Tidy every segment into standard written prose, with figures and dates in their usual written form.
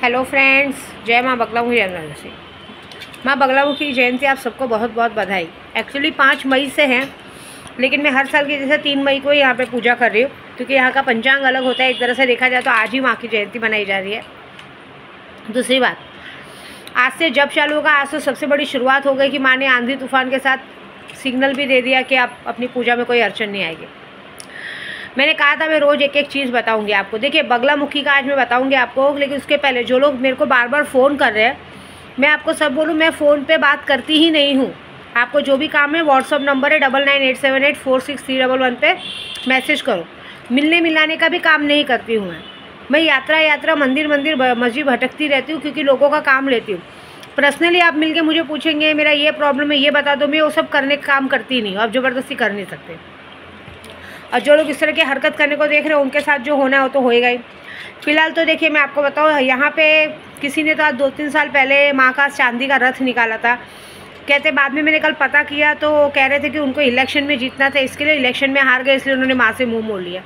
Hello friends, जय माँ Baglamukhi general से। माँ बगलामुखी जयंती आप सबको बहुत बहुत बधाई। एक्चुअली 5 मई से है, लेकिन मैं हर साल की जैसे 3 मई को यहाँ पे पूजा कर रही हूँ, क्योंकि यहाँ का पंचांग अलग होता है। एक तरह से देखा जाए तो आज ही माँ की जयंती मनाई जा रही है। दूसरी बात, आज से जब चालू होगा, आज तो सबसे बड़ी शुरुआत हो गई कि माँ ने आंधी तूफान के साथ सिग्नल भी दे दिया कि आप अपनी पूजा में कोई अड़चन नहीं आएगी। मैंने कहा था मैं रोज़ एक एक चीज़ बताऊंगी आपको। देखिए, बगलामुखी का आज मैं बताऊंगी आपको, लेकिन उसके पहले जो लोग मेरे को बार बार फ़ोन कर रहे हैं, मैं आपको सब बोलूँ, मैं फ़ोन पे बात करती ही नहीं हूँ। आपको जो भी काम है, व्हाट्सअप नंबर है 9987846311 पे मैसेज करो। मिलने मिलाने का भी काम नहीं करती हूँ मैं यात्रा मंदिर मस्जिद भटकती रहती हूँ, क्योंकि लोगों का काम लेती हूँ। पर्सनली आप मिलके मुझे पूछेंगे मेरा ये प्रॉब्लम है, ये बता दो, मैं वो सब करने का काम करती नहीं हूँ। आप ज़बरदस्ती कर नहीं सकते। और जो लोग इस तरह की हरकत करने को देख रहे हैं, उनके साथ जो होना है वो तो होएगा ही। फिलहाल तो देखिए, मैं आपको बताऊँ, यहाँ पे किसी ने तो आज 2-3 साल पहले माँ का चांदी का रथ निकाला था। कहते बाद में मैंने कल पता किया तो कह रहे थे कि उनको इलेक्शन में जीतना था, इसके लिए इलेक्शन में हार गए, इसलिए उन्होंने माँ से मुँह मोड़ लिया।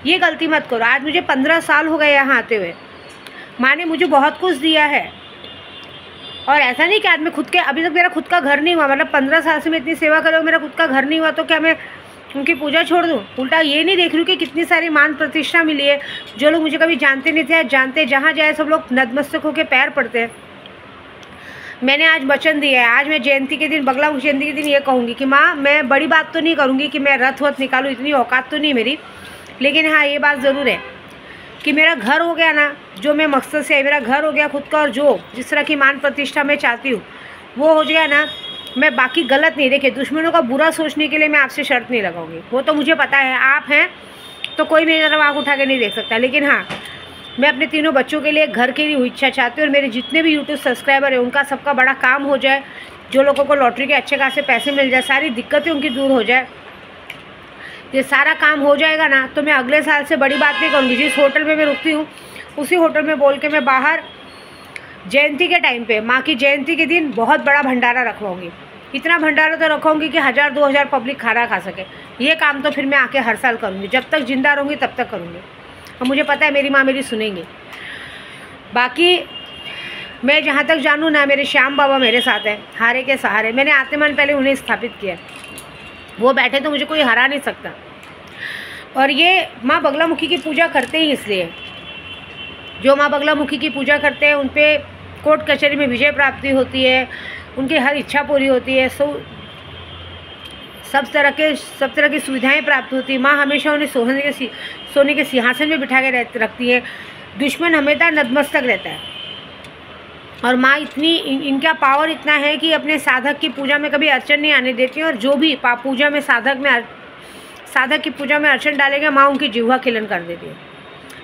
ये गलती मत करो। आज मुझे 15 साल हो गए यहाँ आते हुए। माँ ने मुझे बहुत कुछ दिया है, और ऐसा नहीं कि आज मैं खुद के, अभी तक मेरा खुद का घर नहीं हुआ, मतलब 15 साल से मैं इतनी सेवा कर रही हूँ, मेरा खुद का घर नहीं हुआ तो क्या मैं उनकी पूजा छोड़ दूँ? उल्टा ये नहीं देख रही हूँ कि कितनी सारी मान प्रतिष्ठा मिली है। जो लोग मुझे कभी जानते नहीं थे, आज जानते, जहाँ जाए सब लोग नतमस्तक होकर पैर पड़ते हैं। मैंने आज वचन दिया है, आज मैं जयंती के दिन, बगलामुखी जयंती के दिन ये कहूँगी कि माँ, मैं बड़ी बात तो नहीं करूँगी कि मैं रथ वथ निकालूँ, इतनी औकात तो नहीं मेरी, लेकिन हाँ ये बात ज़रूर है कि मेरा घर हो गया ना, जो मैं मकसद से, मेरा घर हो गया खुद का, और जो जिस तरह की मान प्रतिष्ठा मैं चाहती हूँ वो हो गया ना, मैं बाकी गलत नहीं। देखिए, दुश्मनों का बुरा सोचने के लिए मैं आपसे शर्त नहीं लगाऊंगी, वो तो मुझे पता है। आप हैं तो कोई मेरी तरफ आँख उठा के नहीं देख सकता, लेकिन हाँ, मैं अपने तीनों बच्चों के लिए घर के लिए इच्छा चाहती हूँ, और मेरे जितने भी यूट्यूब सब्सक्राइबर हैं उनका सबका बड़ा काम हो जाए, जो लोगों को लॉटरी के अच्छे खासे पैसे मिल जाए, सारी दिक्कतें उनकी दूर हो जाए। ये सारा काम हो जाएगा ना, तो मैं अगले साल से बड़ी बात नहीं करूँगी। जिस होटल में मैं रुकती हूँ उसी होटल में बोल के मैं बाहर जयंती के टाइम पे, माँ की जयंती के दिन बहुत बड़ा भंडारा रखवाऊँगी। इतना भंडारा तो रखवाऊँगी कि 1000-2000 पब्लिक खाना खा सके। ये काम तो फिर मैं आके हर साल करूँगी, जब तक जिंदा रहूँगी तब तक करूँगी, और मुझे पता है मेरी माँ मेरी सुनेंगी। बाकी मैं जहाँ तक जानूँ ना, मेरे श्याम बाबा मेरे साथ हैं, हारे के सहारे। मैंने आते मन पहले उन्हें स्थापित किया, वो बैठे तो मुझे कोई हरा नहीं सकता। और ये माँ बगलामुखी की पूजा करते ही इसलिए, जो माँ बगलामुखी की पूजा करते हैं उन पे कोर्ट कचहरी में विजय प्राप्ति होती है, उनकी हर इच्छा पूरी होती है, सब तरह की सुविधाएं प्राप्त होती है। माँ हमेशा उन्हें सोने के सिंहासन में बिठा के रखती है। दुश्मन हमेशा नतमस्तक रहता है, और माँ इतनी, इनका पावर इतना है कि अपने साधक की पूजा में कभी अड़चन नहीं आने देती है। और जो भी पूजा में साधक की पूजा में अड़चन डालेगा, माँ उनकी जिह्वा खिलन कर देती है।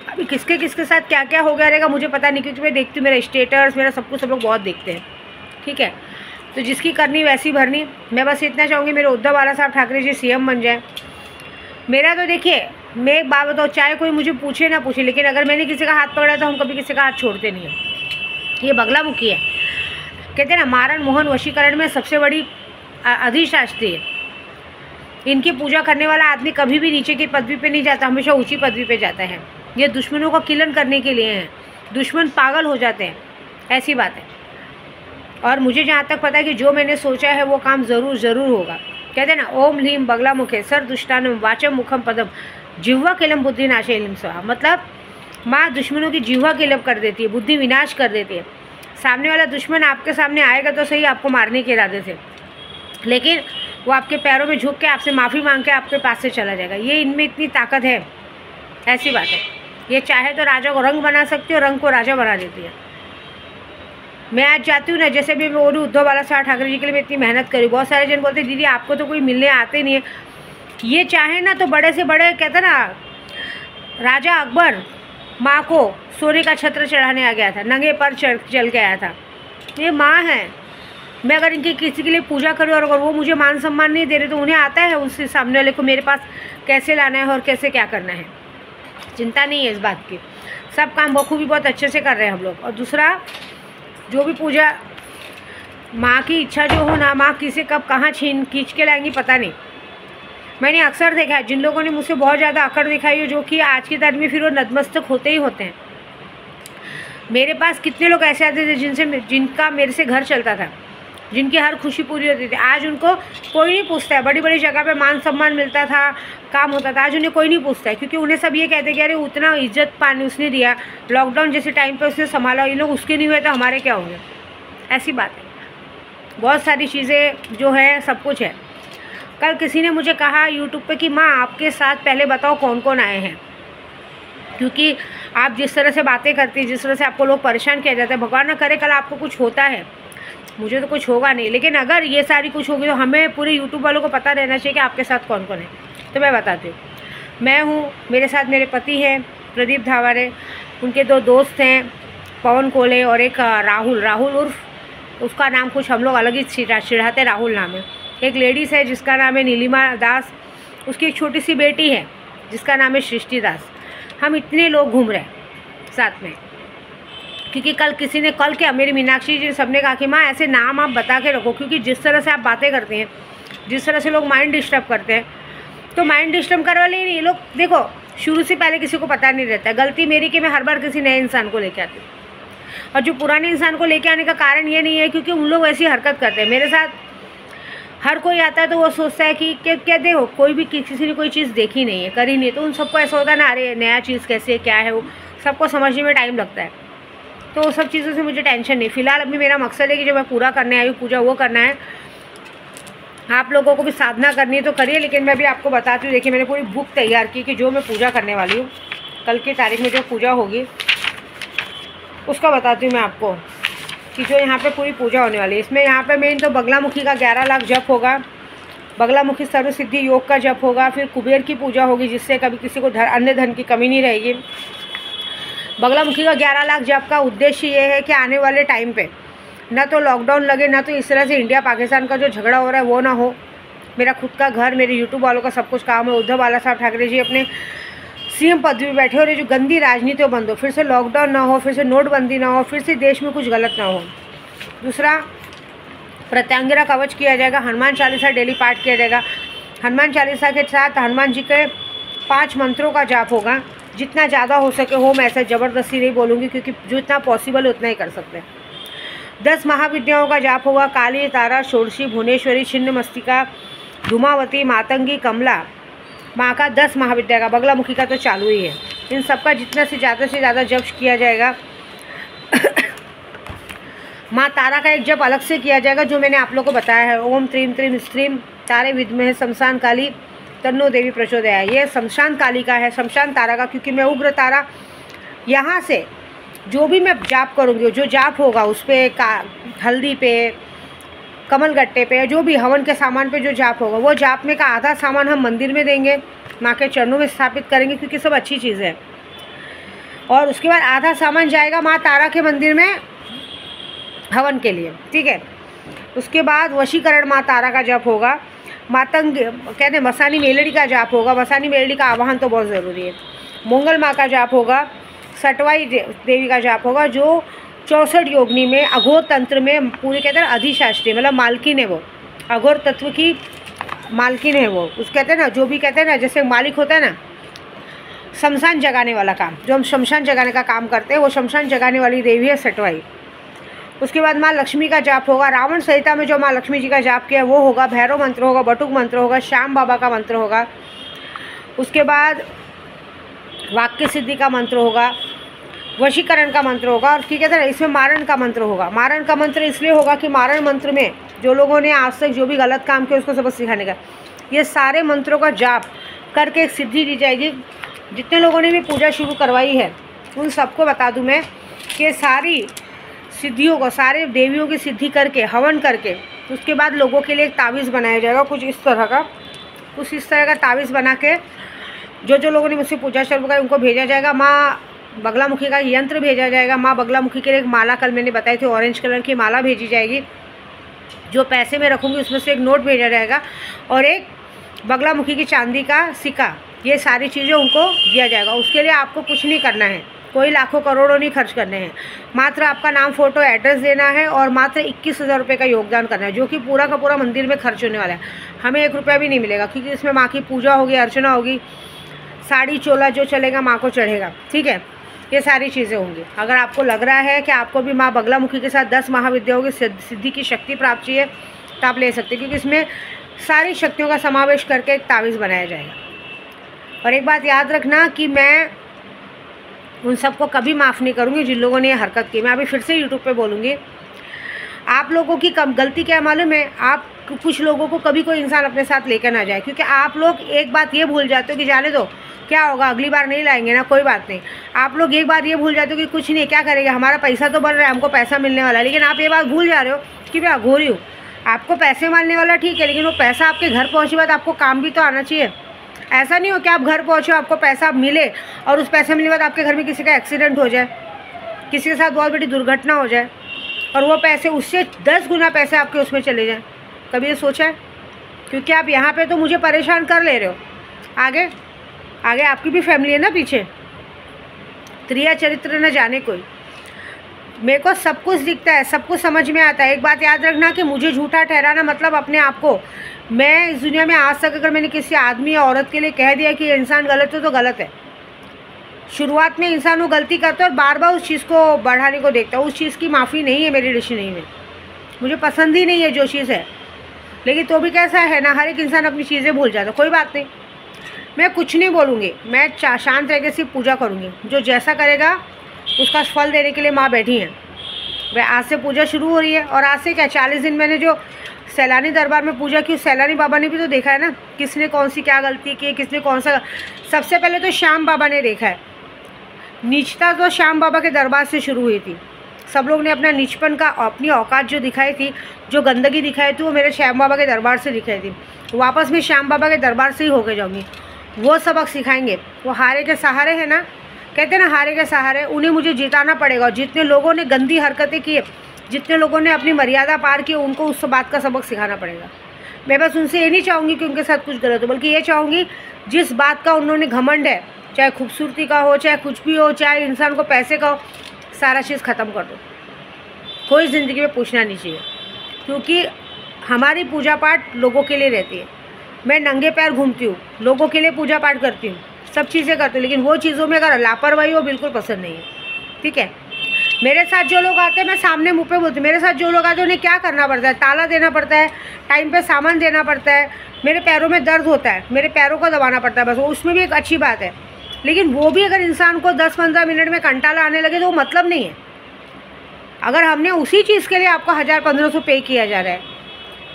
अभी किसके साथ क्या क्या हो गया रहेगा मुझे पता नहीं, क्योंकि मैं देखती हूँ, मेरा स्टेटस, मेरा सब कुछ सब लोग बहुत देखते हैं, ठीक है। तो जिसकी करनी वैसी भरनी। मैं बस इतना चाहूँगी मेरे उद्धव बाला साहब ठाकरे जी सीएम बन जाए। मेरा तो देखिए, मैं एक बात बताऊँ, चाहे कोई मुझे पूछे ना पूछे, लेकिन अगर मैंने किसी का हाथ पकड़ा तो हम कभी किसी का हाथ छोड़ते नहीं हैं। ये बगलामुखी है। कहते हैं ना, मारण मोहन वशीकरण में सबसे बड़ी अधिशास्त्री है। इनकी पूजा करने वाला आदमी कभी भी नीचे की पदवी पे नहीं जाता, हमेशा ऊंची पदवी पे जाता है। ये दुश्मनों को किलन करने के लिए हैं। दुश्मन पागल हो जाते हैं, ऐसी बात है। और मुझे जहाँ तक पता है कि जो मैंने सोचा है वो काम ज़रूर होगा। कहते हैं ना, ओम ह्लीम बगलामुखे सर दुष्टानम वाचम मुखम पदम जिह्वा किलम बुद्धि नाशे इलम स्वाहा। मतलब माँ दुश्मनों की जिह्वा किलम कर देती है, बुद्धि विनाश कर देती है। सामने वाला दुश्मन आपके सामने आएगा तो सही, आपको मारने के इरादे से, लेकिन वो आपके पैरों में झुक के आपसे माफ़ी मांग के आपके पास से चला जाएगा। ये इनमें इतनी ताकत है, ऐसी बात है। ये चाहे तो राजा को रंग बना सकती है और रंग को राजा बना देती है। मैं आज जाती हूँ ना, जैसे भी मैं बोलूँ, उद्धव बाला साहब ठाकरे जी के लिए मैं इतनी मेहनत करी। बहुत सारे जन बोलते दीदी आपको तो कोई मिलने आते नहीं है। ये चाहे ना तो बड़े से बड़े, कहते ना, राजा अकबर माँ को सोने का छत्र चढ़ाने आ गया था, नंगे पर चल के आया था। ये माँ है। मैं अगर इनकी किसी के लिए पूजा करूँ और अगर वो मुझे मान सम्मान नहीं दे रहे, तो उन्हें आता है उससे सामने वाले को मेरे पास कैसे लाना है और कैसे क्या करना है। चिंता नहीं है इस बात की, सब काम बखूबी बहुत अच्छे से कर रहे हैं हम लोग। और दूसरा, जो भी पूजा, माँ की इच्छा जो हो ना, माँ किसे कब कहाँ खींच के लाएंगी पता नहीं। मैंने अक्सर देखा है, जिन लोगों ने मुझसे बहुत ज़्यादा अकड़ दिखाई है, जो कि आज की तारीख में फिर वो नतमस्तक होते ही होते हैं। मेरे पास कितने लोग ऐसे आते थे जिनका मेरे से घर चलता था, जिनकी हर खुशी पूरी होती थी। आज उनको कोई नहीं पूछता है। बड़ी बड़ी जगह पे मान सम्मान मिलता था, काम होता था। आज उन्हें कोई नहीं पूछता है, क्योंकि उन्हें सब ये कहते कि अरे उतना इज्जत पानी उसने दिया, लॉकडाउन जैसे टाइम पे उसने संभाला, ये लोग उसके नहीं हुए तो हमारे क्या होंगे। ऐसी बात है। बहुत सारी चीज़ें जो है, सब कुछ है। कल किसी ने मुझे कहा यूट्यूब पे कि माँ आपके साथ पहले बताओ कौन कौन आए हैं, क्योंकि आप जिस तरह से बातें करती, जिस तरह से आपको लोग परेशान किया जाता है, भगवान ना करे कल आपको कुछ होता है। मुझे तो कुछ होगा नहीं, लेकिन अगर ये सारी कुछ होगी तो हमें पूरे यूट्यूब वालों को पता रहना चाहिए कि आपके साथ कौन कौन है। तो मैं बताती हूँ। मैं हूँ, मेरे साथ मेरे पति हैं प्रदीप धावारे, उनके 2 दोस्त हैं पवन कोले और एक राहुल उर्फ, उसका नाम कुछ हम लोग अलग ही चिढ़ाते, राहुल नाम है। एक लेडीज़ है जिसका नाम है नीलिमा दास, उसकी एक छोटी सी बेटी है जिसका नाम है सृष्टि दास। हम इतने लोग घूम रहे हैं साथ में, क्योंकि कल क्या मेरी मीनाक्षी जी सबने कहा कि माँ ऐसे नाम आप बता के रखो, क्योंकि जिस तरह से आप बातें करते हैं, जिस तरह से लोग माइंड डिस्टर्ब करते हैं, तो माइंड डिस्टर्ब करवा ले नहीं लोग। देखो शुरू से पहले किसी को पता नहीं रहता है। गलती मेरी कि मैं हर बार किसी नए इंसान को लेके आती हूँ, और जो पुराने इंसान को लेके आने का कारण ये नहीं है क्योंकि उन लोग ऐसी हरकत करते हैं। मेरे साथ हर कोई आता है तो वो सोचता है कि क्या देखो कोई भी किसी ने कोई चीज़ देखी नहीं है, करी नहीं, तो उन सबको ऐसा होता है ना, अरे नया चीज़ कैसे है, क्या है, वो सबको समझने में टाइम लगता है। तो वो सब चीज़ों से मुझे टेंशन नहीं। फ़िलहाल अभी मेरा मकसद है कि जो मैं पूरा करने आई हूँ पूजा, वो करना है। आप लोगों को भी साधना करनी है तो करिए, लेकिन मैं भी आपको बताती हूँ। देखिए मैंने पूरी बुक तैयार की कि जो मैं पूजा करने वाली हूँ, कल की तारीख में जो पूजा होगी उसका बताती हूँ मैं आपको कि जो यहाँ पे पूरी पूजा होने वाली है। इसमें यहाँ पे मेन तो बगलामुखी का 11 लाख जप होगा, बगलामुखी सर्वसिद्धि योग का जप होगा, फिर कुबेर की पूजा होगी जिससे कभी किसी को अन्य धन की कमी नहीं रहेगी। बगलामुखी का 11 लाख जप का उद्देश्य ये है कि आने वाले टाइम पे ना तो लॉकडाउन लगे, ना तो इस तरह से इंडिया पाकिस्तान का जो झगड़ा हो रहा है वो ना हो। मेरा खुद का घर, मेरे यूट्यूब वालों का सब कुछ काम है। उद्धव बाला साहब ठाकरे जी अपने सीएम पद पे बैठे और ये जो गंदी राजनीति वो बंद हो, फिर से लॉकडाउन ना हो, फिर से नोटबंदी ना हो, फिर से देश में कुछ गलत ना हो। दूसरा, प्रत्यांगिरा कवच किया जाएगा, हनुमान चालीसा डेली पाठ किया जाएगा। हनुमान चालीसा के साथ हनुमान जी के 5 मंत्रों का जाप होगा। जितना ज़्यादा हो सके हो, मैं ऐसा ज़बरदस्ती नहीं बोलूँगी क्योंकि जितना पॉसिबल है उतना ही कर सकते हैं। 10 महाविद्याओं का जाप होगा, काली, तारा, षोडशी, भुवनेश्वरी, छिन्न मस्तिका, धूमावती, मातंगी, कमला, माँ का 10 महाविद्या का, बगलामुखी का तो चालू ही है। इन सबका जितना से ज़्यादा जप किया जाएगा। माँ तारा का एक जप अलग से किया जाएगा जो मैंने आप लोगों को बताया है। ओम त्रीम त्रीम स्त्रीम तारे विद्महे शमशान काली तन्नो देवी प्रचोदयात्। ये शमशान काली का है, शमशान तारा का, क्योंकि मैं उग्र तारा, यहाँ से जो भी मैं जाप करूँगी, जो जाप होगा उस पर हल्दी पे, कमल गट्टे पे, जो भी हवन के सामान पे जो जाप होगा, वो जाप में का आधा सामान हम मंदिर में देंगे, माँ के चरणों में स्थापित करेंगे, क्योंकि सब अच्छी चीज़ है। और उसके बाद आधा सामान जाएगा माँ तारा के मंदिर में हवन के लिए, ठीक है। उसके बाद वशीकरण माँ तारा का जाप होगा। मातंग कहते हैं मसानी मेलड़ी का जाप होगा। मसानी मेलड़ी का आवाहन तो बहुत ज़रूरी है। मंगल माँ का जाप होगा। सटवाई देवी का जाप होगा, जो 64 योगिनी में अघोर तंत्र में पूरे कहते हैं अधिशास्त्री, मतलब मालकिन है वो, अघोर तत्व की मालकिन है वो। उस कहते हैं ना, जो भी कहते हैं ना, जैसे मालिक होता है ना, शमशान जगाने वाला काम, जो हम शमशान जगाने का काम करते हैं, वो शमशान जगाने वाली देवी है सटवाई। उसके बाद माँ लक्ष्मी का जाप होगा। रावण संहिता में जो माँ लक्ष्मी जी का जाप किया वो होगा। भैरव मंत्र होगा, बटुक मंत्र होगा, श्याम बाबा का मंत्र होगा। उसके बाद वाक्य सिद्धि का मंत्र होगा, वशीकरण का मंत्र होगा, और ठीक है, इसमें मारण का मंत्र होगा। मारण का मंत्र इसलिए होगा कि मारण मंत्र में जो लोगों ने आज तक जो भी गलत काम किया उसको सबक सिखाने का, ये सारे मंत्रों का जाप करके एक सिद्धि दी जाएगी। जितने लोगों ने भी पूजा शुरू करवाई है उन सबको बता दूं मैं कि सारी सिद्धियों को, सारे देवियों की सिद्धि करके, हवन करके, उसके बाद लोगों के लिए एक तावीज़ बनाया जाएगा, कुछ इस तरह का तावीज़ बना के जो लोगों ने मुझसे पूजा शुरू कराई उनको भेजा जाएगा। माँ बगलामुखी का यंत्र भेजा जाएगा। माँ बगलामुखी के लिए एक माला, कल मैंने बताई थी, ऑरेंज कलर की माला भेजी जाएगी। जो पैसे में रखूँगी उसमें से एक नोट भेजा जाएगा और एक बगलामुखी की चांदी का सिक्का। ये सारी चीज़ें उनको दिया जाएगा। उसके लिए आपको कुछ नहीं करना है, कोई लाखों करोड़ों नहीं खर्च करने हैं। मात्र आपका नाम, फ़ोटो, एड्रेस देना है और मात्र 21,000 रुपये का योगदान करना है, जो कि पूरा का पूरा मंदिर में खर्च होने वाला है। हमें 1 रुपया भी नहीं मिलेगा, क्योंकि इसमें माँ की पूजा होगी, अर्चना होगी, साड़ी चोला जो चलेगा माँ को चढ़ेगा, ठीक है। ये सारी चीज़ें होंगी। अगर आपको लग रहा है कि आपको भी माँ बगलामुखी के साथ 10 महाविद्याओं की सिद्धि की शक्ति प्राप्त चाहिए तो आप ले सकते हैं, क्योंकि इसमें सारी शक्तियों का समावेश करके एक तावीज़ बनाया जाएगा। और एक बात याद रखना कि मैं उन सबको कभी माफ़ नहीं करूँगी जिन लोगों ने ये हरकत की। मैं अभी फिर से यूट्यूब पे बोलूँगी, आप लोगों की कम गलती क्या मालूम है, आप कुछ लोगों को कभी कोई इंसान अपने साथ लेकर ना जाए, क्योंकि आप लोग एक बात ये भूल जाते हो कि जाने दो क्या होगा, अगली बार नहीं लाएंगे ना, कोई बात नहीं। आप लोग एक बार ये भूल जाते हो कि कुछ नहीं, क्या करेंगे, हमारा पैसा तो बढ़ रहा है, हमको पैसा मिलने वाला है। लेकिन आप ये बात भूल जा रहे हो कि मैं अघोरी हूँ। आपको पैसे मिलने वाला ठीक है, लेकिन वो पैसा आपके घर पहुँचे बाद आपको काम भी तो आना चाहिए। ऐसा नहीं हो कि आप घर पहुँचो, आपको पैसा मिले और उस पैसे मिलने के बाद आपके घर में किसी का एक्सीडेंट हो जाए, किसी के साथ बहुत बड़ी दुर्घटना हो जाए और वो पैसे उससे 10 गुना पैसे आपके उसमें चले जाएं। कभी ये सोचा है? क्योंकि आप यहाँ पे तो मुझे परेशान कर ले रहे हो, आगे आगे आपकी भी फैमिली है ना पीछे। त्रिया चरित्र न जाने कोई। मेरे को सब कुछ दिखता है, सब कुछ समझ में आता है। एक बात याद रखना कि मुझे झूठा ठहराना मतलब अपने आप को, मैं इस दुनिया में आज तक अगर मैंने किसी आदमी या औरत के लिए कह दिया कि इंसान गलत है तो गलत है। शुरुआत में इंसान वो गलती करता है और बार बार उस चीज़ को बढ़ाने को देखता है। उस चीज़ की माफ़ी नहीं है मेरी डिक्शनरी में, मुझे पसंद ही नहीं है जो चीज़ है। लेकिन तो भी कैसा है ना, हर एक इंसान अपनी चीज़ें भूल जाता है। कोई बात नहीं, मैं कुछ नहीं बोलूँगी, मैं शांत रह के सिर्फ पूजा करूँगी। जो जैसा करेगा उसका फल देने के लिए माँ बैठी हैं। वह आज से पूजा शुरू हो रही है और आज से क्या 40 दिन मैंने जो सैलानी दरबार में पूजा की, उस सैलानी बाबा ने भी तो देखा है ना किसने कौन सी क्या गलती की, किसने कौन सा। सबसे पहले तो श्याम बाबा ने देखा है। नीचता तो श्याम बाबा के दरबार से शुरू हुई थी। सब लोग ने अपना नीचपन का, अपनी औकात जो दिखाई थी, जो गंदगी दिखाई थी, वो मेरे श्याम बाबा के दरबार से दिखाई थी। वापस मैं श्याम बाबा के दरबार से ही होके जाऊँगी। वो सबक सिखाएंगे। वो हारे के सहारे है ना, कहते हैं ना हारे के सहारे, उन्हें मुझे जिताना पड़ेगा। और जितने लोगों ने गंदी हरकतें की, जितने लोगों ने अपनी मर्यादा पार की, उनको उस बात का सबक सिखाना पड़ेगा। मैं बस उनसे ये नहीं चाहूँगी कि उनके साथ कुछ गलत हो, बल्कि ये चाहूँगी जिस बात का उन्होंने घमंड है, चाहे खूबसूरती का हो, चाहे कुछ भी हो, चाहे इंसान को पैसे का हो, सारा चीज़ ख़त्म कर दो। कोई ज़िंदगी में पूछना नहीं चाहिए, क्योंकि हमारी पूजा पाठ लोगों के लिए रहती है। मैं नंगे पैर घूमती हूँ, लोगों के लिए पूजा पाठ करती हूँ, सब चीज़ें करती हूँ, लेकिन वो चीज़ों में अगर लापरवाही हो बिल्कुल पसंद नहीं है। ठीक है, मेरे साथ जो लोग आते हैं मैं सामने मुँह पे बोलती हूँ, मेरे साथ जो लोग आते हैं उन्हें क्या करना पड़ता है, ताला देना पड़ता है, टाइम पे सामान देना पड़ता है, मेरे पैरों में दर्द होता है, मेरे पैरों को दबाना पड़ता है, बस उसमें भी एक अच्छी बात है। लेकिन वो भी अगर इंसान को 10-15 मिनट में कंटाला आने लगे तो वो मतलब नहीं है। अगर हमने उसी चीज़ के लिए आपको 1000-1500 पे किया जा रहा है,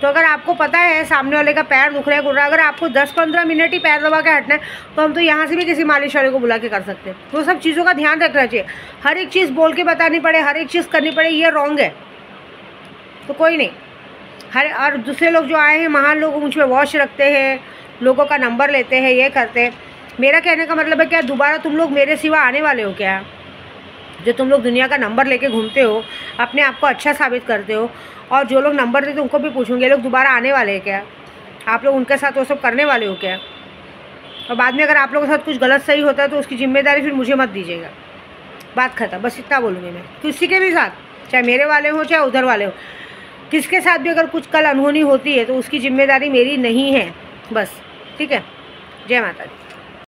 तो अगर आपको पता है सामने वाले का पैर दुख रहा है, गुड़ रहा है, अगर आपको 10-15 मिनट ही पैर दबा के हटना है, तो हम तो यहाँ से भी किसी मालिश वाले को बुला के कर सकते हैं। तो सब चीज़ों का ध्यान रखना चाहिए। हर एक चीज़ बोल के बतानी पड़े, हर एक चीज़ करनी पड़े, ये रॉन्ग है। तो कोई नहीं, और दूसरे लोग जो आए हैं, महान लोग, मुझ पर वॉच रखते हैं, लोगों का नंबर लेते हैं, ये करते हैं। मेरा कहने का मतलब है क्या दोबारा तुम लोग मेरे सिवा आने वाले हो क्या? जो तुम लोग दुनिया का नंबर लेके घूमते हो, अपने आप को अच्छा साबित करते हो, और जो लोग नंबर देते उनको भी पूछूंगे, लोग दोबारा आने वाले हैं क्या? आप लोग उनके साथ वो सब करने वाले हो क्या? और बाद में अगर आप लोगों के साथ कुछ गलत सही होता है तो उसकी जिम्मेदारी फिर मुझे मत दीजिएगा। बात खत्म, बस इतना बोलूँगी मैं। किसी के भी साथ, चाहे मेरे वाले हो चाहे उधर वाले हो, किसके साथ भी अगर कुछ कल अनहोनी होती है तो उसकी जिम्मेदारी मेरी नहीं है, बस। ठीक है, जय माता दी।